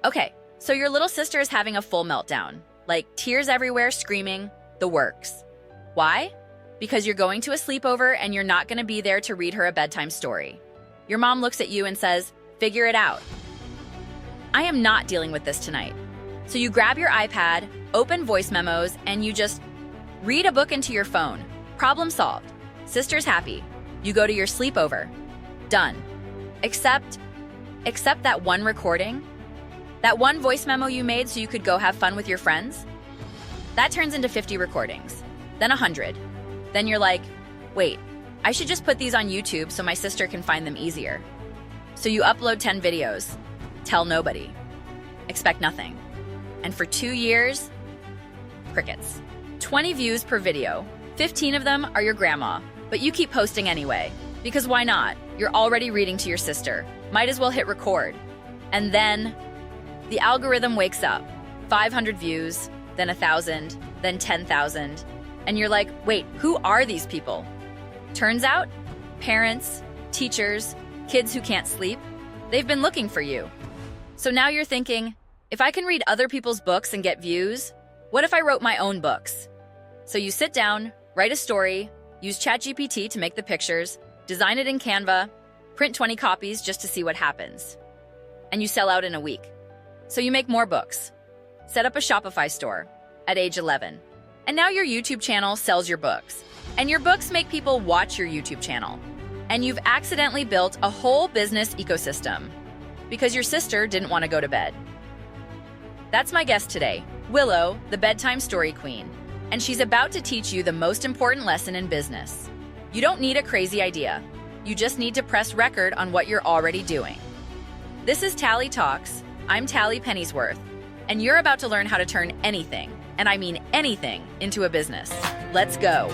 Okay, so your little sister is having a full meltdown, like tears everywhere, screaming, the works. Why? Because you're going to a sleepover and you're not going to be there to read her a bedtime story. Your mom looks at you and says, "Figure it out." I am not dealing with this tonight. So you grab your iPad, open voice memos, and you just read a book into your phone. Problem solved. Sister's happy. You go to your sleepover. Done. Except that one recording, that one voice memo you made so you could go have fun with your friends, that turns into 50 recordings, then 100. Then you're like, wait, I should just put these on YouTube so my sister can find them easier. So you upload 10 videos, tell nobody, expect nothing. And for 2 years, crickets. 20 views per video. 15 of them are your grandma, but you keep posting anyway. Because why not? You're already reading to your sister. Might as well hit record. And then the algorithm wakes up. 500 views, then 1,000, then 10,000. And you're like, wait, who are these people? Turns out, parents, teachers, kids who can't sleep, they've been looking for you. So now you're thinking, if I can read other people's books and get views, what if I wrote my own books? So you sit down, write a story, use ChatGPT to make the pictures, design it in Canva, print 20 copies just to see what happens. And you sell out in a week. So you make more books. Set up a Shopify store at age 11. And now your YouTube channel sells your books. And your books make people watch your YouTube channel. And you've accidentally built a whole business ecosystem because your sister didn't want to go to bed. That's my guest today, Willow, the bedtime story queen. And she's about to teach you the most important lesson in business. You don't need a crazy idea. You just need to press record on what you're already doing. This is Tallie Talks. I'm Tallie Pennyworth, and you're about to learn how to turn anything, and I mean anything, into a business. Let's go.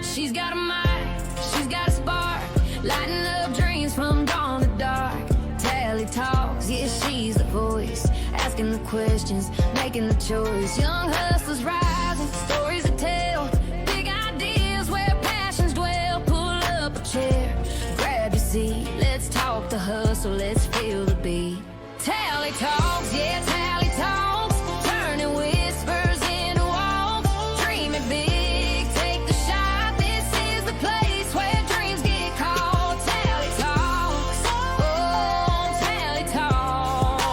She's got a mind, she's got a spark, lighting up dreams from dawn to dark. Tallie talks, yeah, she's the voice, asking the questions, making the choice. Young hustlers rising, stories to tell, big ideas where passions dwell. Pull up a chair, grab your seat, let's talk the hustle, let's feel the beat. Tallie talks, yeah, Tallie talks, turning whispers into walks, dreaming big, take the shot. This is the place where dreams get called. Tallie talks, oh, Tallie talks,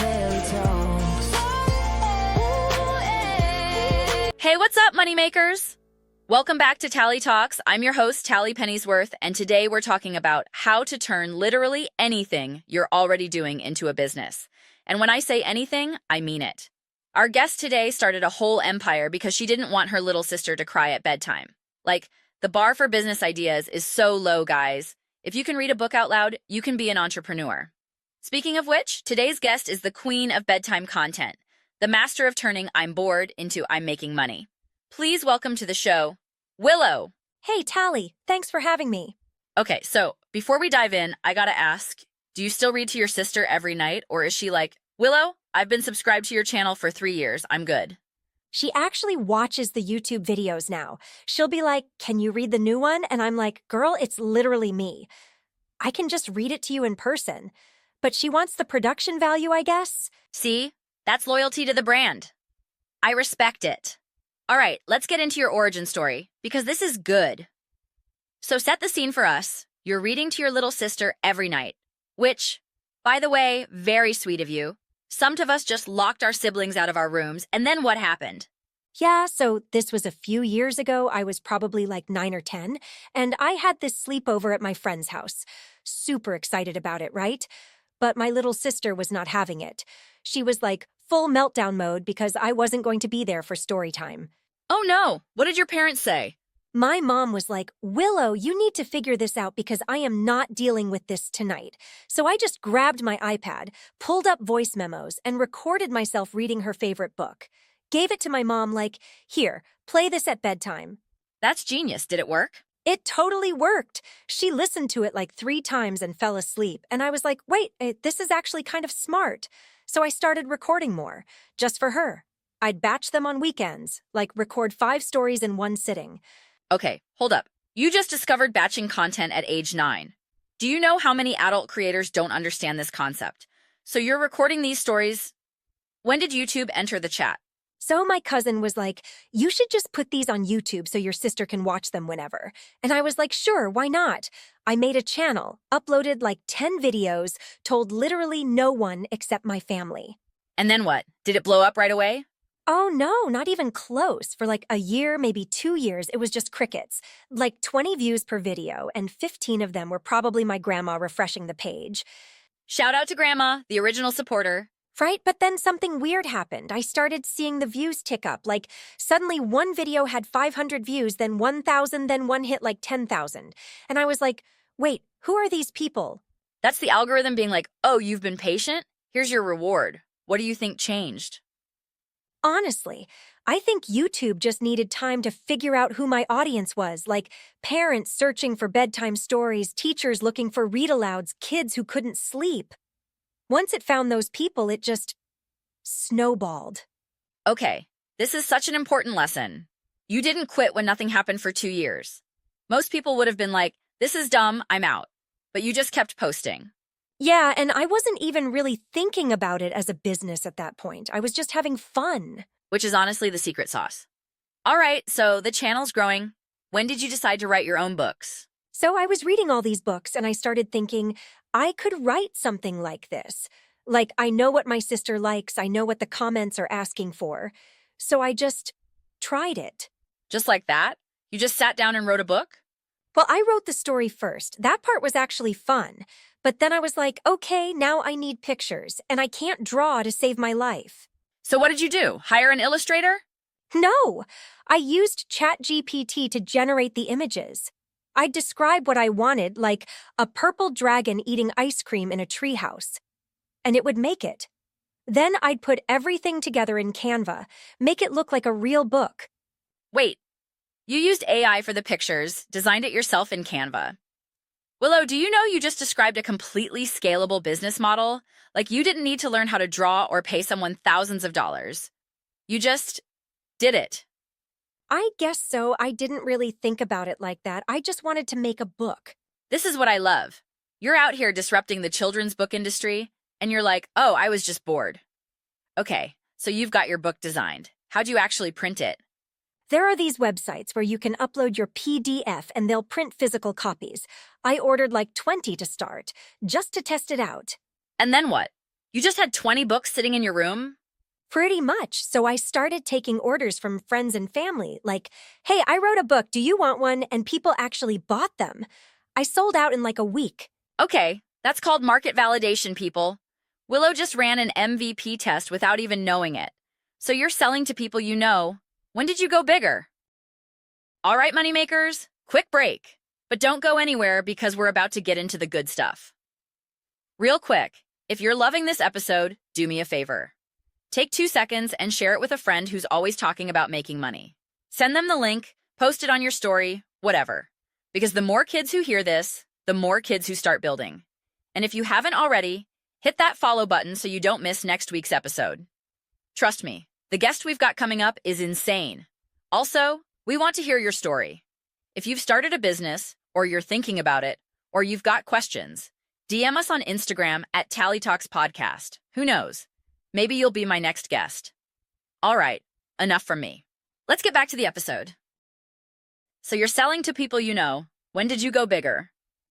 Tallie talks. Ooh, yeah. Hey, what's up, moneymakers? Welcome back to Tallie Talks. I'm your host, Tallie Pennyworth, and today we're talking about how to turn literally anything you're already doing into a business. And when I say anything, I mean it. Our guest today started a whole empire because she didn't want her little sister to cry at bedtime. Like, the bar for business ideas is so low, guys. If you can read a book out loud, you can be an entrepreneur. Speaking of which, today's guest is the queen of bedtime content, the master of turning I'm bored into I'm making money. Please welcome to the show, Willow. Hey, Tallie. Thanks for having me. Okay, so before we dive in, I gotta ask, do you still read to your sister every night, or is she like, Willow, I've been subscribed to your channel for 3 years, I'm good? She actually watches the YouTube videos now. She'll be like, can you read the new one? And I'm like, girl, it's literally me. I can just read it to you in person. But she wants the production value, I guess. See, that's loyalty to the brand. I respect it. All right, let's get into your origin story, because this is good. So set the scene for us. You're reading to your little sister every night, which, by the way, very sweet of you. Some of us just locked our siblings out of our rooms, and then what happened? Yeah, so this was a few years ago. I was probably like 9 or 10, and I had this sleepover at my friend's house. Super excited about it, right? But my little sister was not having it. She was like full meltdown mode because I wasn't going to be there for story time. Oh no, what did your parents say? My mom was like, Willow, you need to figure this out because I am not dealing with this tonight. So I just grabbed my iPad, pulled up voice memos, and recorded myself reading her favorite book. Gave it to my mom like, here, play this at bedtime. That's genius. Did it work? It totally worked. She listened to it like 3 times and fell asleep. And I was like, wait, this is actually kind of smart. So I started recording more, just for her. I'd batch them on weekends, like record 5 stories in one sitting. Okay, hold up. You just discovered batching content at age 9. Do you know how many adult creators don't understand this concept? So you're recording these stories. When did YouTube enter the chat? So my cousin was like, you should just put these on YouTube so your sister can watch them whenever. And I was like, sure, why not? I made a channel, uploaded like 10 videos, told literally no one except my family. And then what? Did it blow up right away? Oh no, not even close. For like a year, maybe 2 years, it was just crickets. Like 20 views per video, and 15 of them were probably my grandma refreshing the page. Shout out to Grandma, the original supporter. Right? But then something weird happened. I started seeing the views tick up. Like, suddenly one video had 500 views, then 1,000, then one hit like 10,000. And I was like, wait, who are these people? That's the algorithm being like, oh, you've been patient? Here's your reward. What do you think changed? Honestly, I think YouTube just needed time to figure out who my audience was, like parents searching for bedtime stories, teachers looking for read-alouds, kids who couldn't sleep. Once it found those people, it just snowballed. Okay, this is such an important lesson. You didn't quit when nothing happened for 2 years. Most people would have been like, this is dumb, I'm out. But you just kept posting. Yeah, and I wasn't even really thinking about it as a business at that point. I was just having fun. Which is honestly the secret sauce. All right, so the channel's growing. When did you decide to write your own books? So I was reading all these books and I started thinking, I could write something like this. Like, I know what my sister likes, I know what the comments are asking for. So I just tried it. Just like that? You just sat down and wrote a book? Well, I wrote the story first. That part was actually fun. But then I was like, okay, now I need pictures, and I can't draw to save my life. So what did you do? Hire an illustrator? No, I used ChatGPT to generate the images. I'd describe what I wanted, like a purple dragon eating ice cream in a treehouse, and it would make it. Then I'd put everything together in Canva, make it look like a real book. Wait, you used AI for the pictures, designed it yourself in Canva. Willow, do you know you just described a completely scalable business model? Like you didn't need to learn how to draw or pay someone thousands of dollars. You just did it. I guess so. I didn't really think about it like that. I just wanted to make a book. This is what I love. You're out here disrupting the children's book industry, and you're like, oh, I was just bored. Okay, so you've got your book designed. How'd you actually print it? There are these websites where you can upload your PDF and they'll print physical copies. I ordered like 20 to start, just to test it out. And then what? You just had 20 books sitting in your room? Pretty much. So I started taking orders from friends and family, like, hey, I wrote a book, do you want one? And people actually bought them. I sold out in like a week. Okay, that's called market validation, people. Willow just ran an MVP test without even knowing it. So you're selling to people you know. When did you go bigger? All right, moneymakers, quick break. But don't go anywhere because we're about to get into the good stuff. Real quick, if you're loving this episode, do me a favor. Take 2 seconds and share it with a friend who's always talking about making money. Send them the link, post it on your story, whatever. Because the more kids who hear this, the more kids who start building. And if you haven't already, hit that follow button so you don't miss next week's episode. Trust me, the guest we've got coming up is insane. Also, we want to hear your story. If you've started a business, or you're thinking about it, or you've got questions, DM us on Instagram at Tallie Talks Podcast. Who knows? Maybe you'll be my next guest. All right, enough from me. Let's get back to the episode. So you're selling to people you know. When did you go bigger?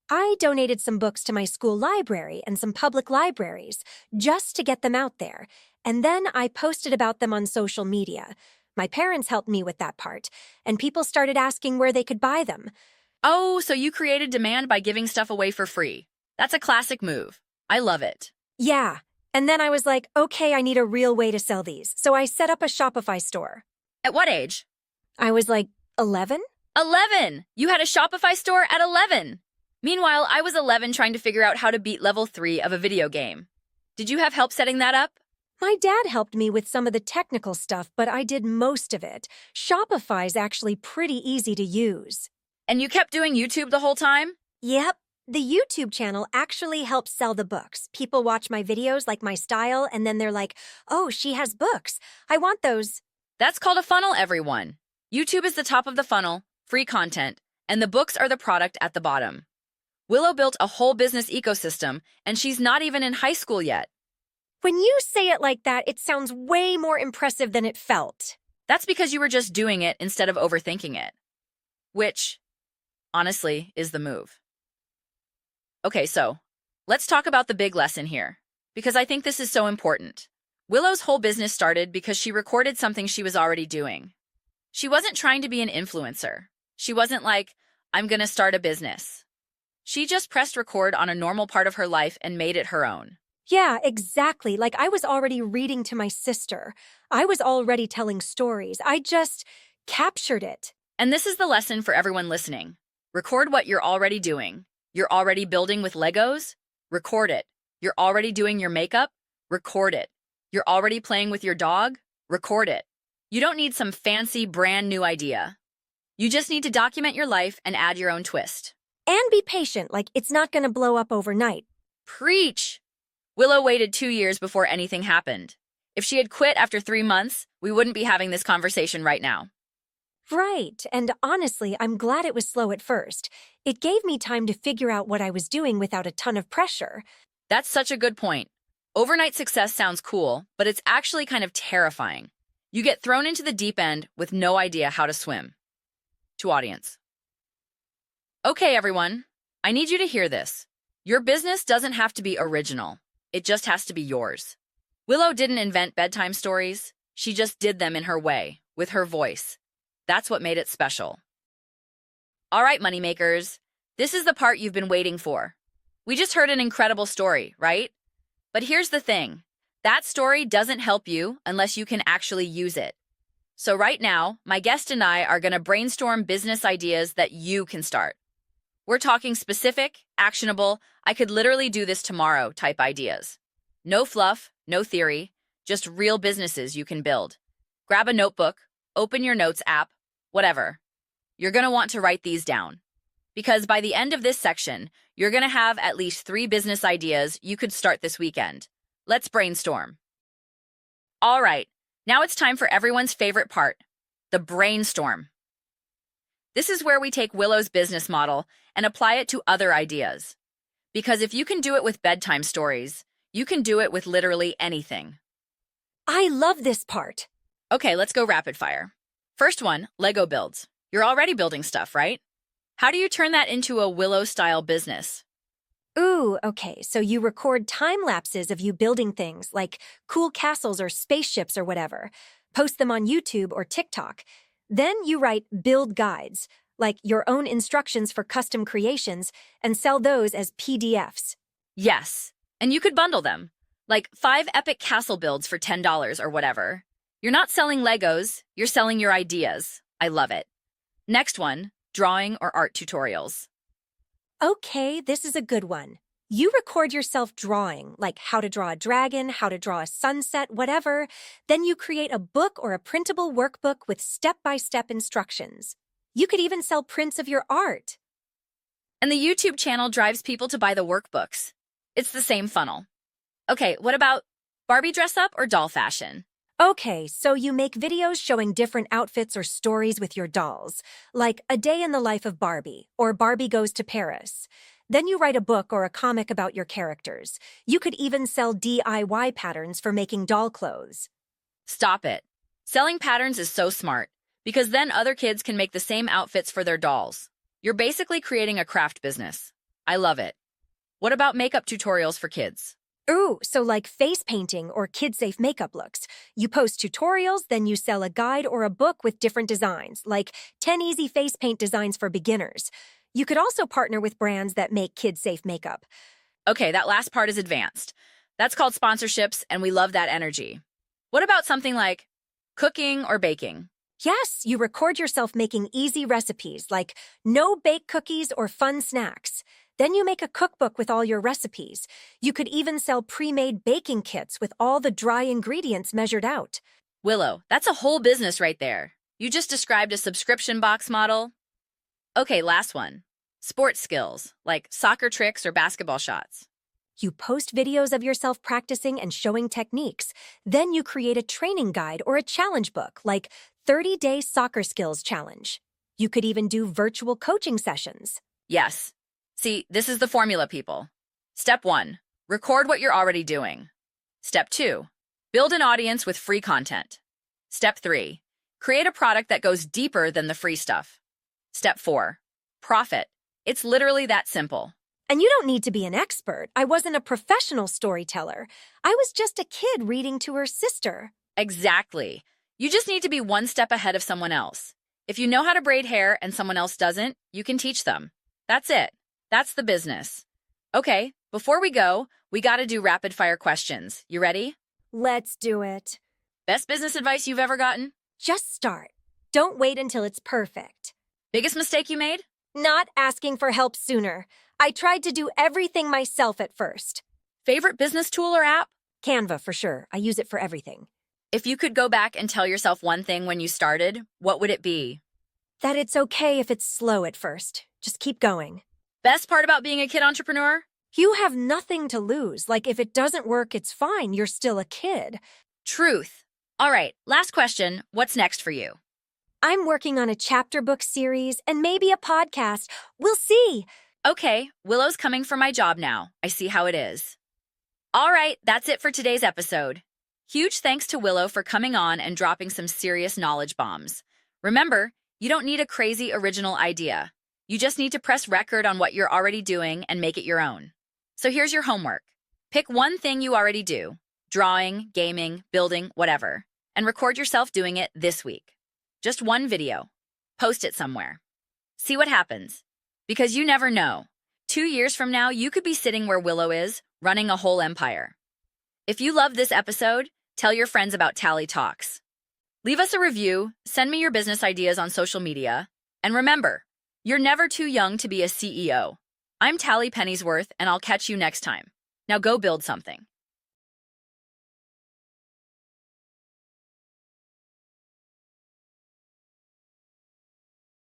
I donated some books to my school library and some public libraries, just to get them out there. And then I posted about them on social media. My parents helped me with that part, and people started asking where they could buy them. Oh, so you created demand by giving stuff away for free. That's a classic move. I love it. Yeah. And then I was like, okay, I need a real way to sell these. So I set up a Shopify store. At what age? I was like, 11? 11! You had a Shopify store at 11! Meanwhile, I was 11 trying to figure out how to beat level 3 of a video game. Did you have help setting that up? My dad helped me with some of the technical stuff, but I did most of it. Shopify's actually pretty easy to use. And you kept doing YouTube the whole time? Yep. The YouTube channel actually helps sell the books. People watch my videos, like my style, and then they're like, oh, she has books. I want those. That's called a funnel, everyone. YouTube is the top of the funnel. free content, and the books are the product at the bottom. Willow built a whole business ecosystem, and she's not even in high school yet. When you say it like that, it sounds way more impressive than it felt. That's because you were just doing it instead of overthinking it. Which, honestly, is the move. Okay, so let's talk about the big lesson here, because I think this is so important. Willow's whole business started because she recorded something she was already doing. She wasn't trying to be an influencer. She wasn't like, I'm gonna start a business. She just pressed record on a normal part of her life and made it her own. Yeah, exactly. Like I was already reading to my sister. I was already telling stories. I just captured it. And this is the lesson for everyone listening. Record what you're already doing. You're already building with Legos? Record it. You're already doing your makeup? Record it. You're already playing with your dog? Record it. You don't need some fancy brand new idea. You just need to document your life and add your own twist. And be patient, like it's not going to blow up overnight. Preach! Willow waited 2 years before anything happened. If she had quit after 3 months, we wouldn't be having this conversation right now. Right, and honestly, I'm glad it was slow at first. It gave me time to figure out what I was doing without a ton of pressure. That's such a good point. Overnight success sounds cool, but it's actually kind of terrifying. You get thrown into the deep end with no idea how to swim. To audience. Okay, everyone, I need you to hear this. Your business doesn't have to be original. It just has to be yours. Willow didn't invent bedtime stories. She just did them in her way, with her voice. That's what made it special. All right, moneymakers, this is the part you've been waiting for. We just heard an incredible story, right? But here's the thing. That story doesn't help you unless you can actually use it. So right now, my guest and I are going to brainstorm business ideas that you can start. We're talking specific, actionable, I could literally do this tomorrow type ideas. No fluff, no theory, just real businesses you can build. Grab a notebook, open your notes app, whatever. You're going to want to write these down. Because by the end of this section, you're going to have at least 3 business ideas you could start this weekend. Let's brainstorm. All right, now it's time for everyone's favorite part, the brainstorm. This is where we take Willow's business model and apply it to other ideas. Because if you can do it with bedtime stories, you can do it with literally anything. I love this part. Okay, let's go rapid fire. First one, Lego builds. You're already building stuff, right? How do you turn that into a Willow-style business? Ooh, okay, so you record time lapses of you building things, like cool castles or spaceships or whatever. Post them on YouTube or TikTok. Then you write build guides, like your own instructions for custom creations, and sell those as PDFs. Yes, and you could bundle them, like 5 epic castle builds for $10 or whatever. You're not selling Legos, you're selling your ideas. I love it. Next one, drawing or art tutorials. Okay, this is a good one. You record yourself drawing, like how to draw a dragon, how to draw a sunset, whatever. Then you create a book or a printable workbook with step-by-step instructions. You could even sell prints of your art. And the YouTube channel drives people to buy the workbooks. It's the same funnel. Okay, what about Barbie dress up or doll fashion? Okay, so you make videos showing different outfits or stories with your dolls, like A Day in the Life of Barbie or Barbie Goes to Paris. Then you write a book or a comic about your characters. You could even sell DIY patterns for making doll clothes. Stop it. Selling patterns is so smart, because then other kids can make the same outfits for their dolls. You're basically creating a craft business. I love it. What about makeup tutorials for kids? Ooh, so like face painting or kid-safe makeup looks. You post tutorials, then you sell a guide or a book with different designs, like 10 easy face paint designs for beginners. You could also partner with brands that make kid-safe makeup. Okay, that last part is advanced. That's called sponsorships, and we love that energy. What about something like cooking or baking? Yes, you record yourself making easy recipes like no-bake cookies or fun snacks. Then you make a cookbook with all your recipes. You could even sell pre-made baking kits with all the dry ingredients measured out. Willow, that's a whole business right there. You just described a subscription box model. Okay, last one. Sports skills, like soccer tricks or basketball shots. You post videos of yourself practicing and showing techniques. Then you create a training guide or a challenge book, like 30-Day Soccer Skills Challenge. You could even do virtual coaching sessions. Yes. See, this is the formula, people. Step 1, record what you're already doing. Step 2, build an audience with free content. Step 3, create a product that goes deeper than the free stuff. Step 4, profit. It's literally that simple. And you don't need to be an expert. I wasn't a professional storyteller. I was just a kid reading to her sister. Exactly. You just need to be one step ahead of someone else. If you know how to braid hair and someone else doesn't, you can teach them. That's it. That's the business. Okay, before we go, we gotta do rapid fire questions. You ready? Let's do it. Best business advice you've ever gotten? Just start. Don't wait until it's perfect. Biggest mistake you made? Not asking for help sooner. I tried to do everything myself at first. Favorite business tool or app? Canva, for sure. I use it for everything. If you could go back and tell yourself one thing when you started, what would it be? That it's okay if it's slow at first. Just keep going. Best part about being a kid entrepreneur? You have nothing to lose. Like, if it doesn't work, it's fine. You're still a kid. Truth. All right, last question. What's next for you? I'm working on a chapter book series and maybe a podcast. We'll see. Okay, Willow's coming for my job now. I see how it is. All right, that's it for today's episode. Huge thanks to Willow for coming on and dropping some serious knowledge bombs. Remember, you don't need a crazy original idea. You just need to press record on what you're already doing and make it your own. So here's your homework. Pick one thing you already do, drawing, gaming, building, whatever, and record yourself doing it this week. Just one video. Post it somewhere. See what happens. Because you never know. 2 years from now, you could be sitting where Willow is, running a whole empire. If you loved this episode, tell your friends about Tallie Talks. Leave us a review, send me your business ideas on social media, and remember, you're never too young to be a CEO. I'm Tallie Pennyworth, and I'll catch you next time. Now go build something.